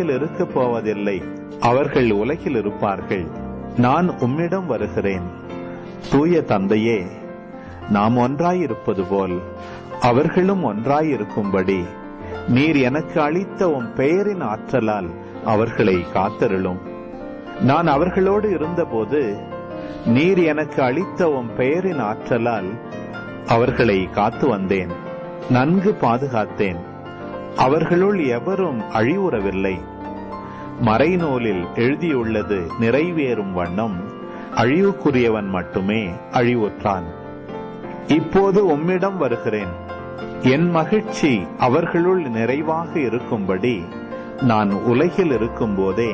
உலகில் இருக்க போவதில்லை, அவர்கள் உலகில் இருப்பார்கள். நான் உம்மிடம் வருகிறேன். தூய தந்தையே, நாம் ஒன்றாயிருப்பது போல் அவர்களும் ஒன்றாயிருக்கும்படி நீர் எனக்கு அளித்த உம் பெயரின் ஆற்றலால் அவர்களை காத்தருளும். நான் அவர்களோடு இருந்தபோது நீர் எனக்கு அளித்த உம் பெயரின் ஆற்றலால் அவர்களை காத்து வந்தேன், நன்கு பாதுகாத்தேன். அவர்களுள் எவரும் அழிவுறவில்லை. மறைநூலில் எழுதியுள்ளது நிறைவேறும் வண்ணம் அழிவுக்குரியவன் மட்டுமே அழிவுற்றான். இப்போது உம்மிடம் வருகிறேன். என் மகிழ்ச்சி அவர்களுள் நிறைவாக இருக்கும்படி நான் உலகில் இருக்கும் போதே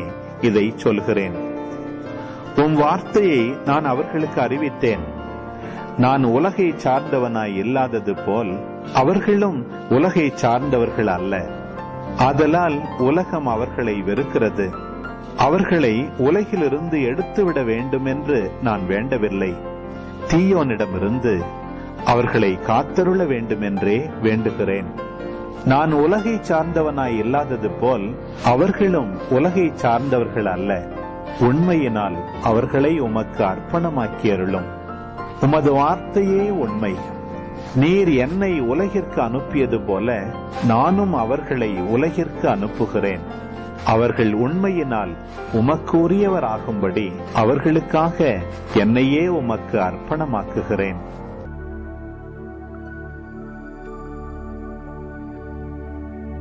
இதை சொல்கிறேன். உம் வார்த்தையை நான் அவர்களுக்கு அறிவித்தேன். நான் உலகை சார்ந்தவனாய் இல்லாதது போல் அவர்களும் உலகை சார்ந்தவர்கள் அல்ல. ஆதலால் உலகம் அவர்களை வெறுக்கிறது. அவர்களை உலகிலிருந்து எடுத்துவிட வேண்டும் என்று நான் வேண்டவில்லை, தீயோனிடமிருந்து அவர்களை காத்தருள வேண்டுமென்றே வேண்டுகிறேன். நான் உலகை சார்ந்தவனாய் இல்லாதது போல் அவர்களும் உலகை சார்ந்தவர்கள் அல்ல. உண்மையினால் அவர்களை உமக்கு அர்ப்பணமாக்கியருளும். உமது வார்த்தையே உண்மை. நீர் என்னை உலகிற்கு அனுப்பியது போல நானும் அவர்களை உலகிற்கு அனுப்புகிறேன். அவர்கள் உண்மையினால் உமக்கு உரியவராகும்படி அவர்களுக்காக என்னையே உமக்கு அர்ப்பணமாக்குகிறேன்.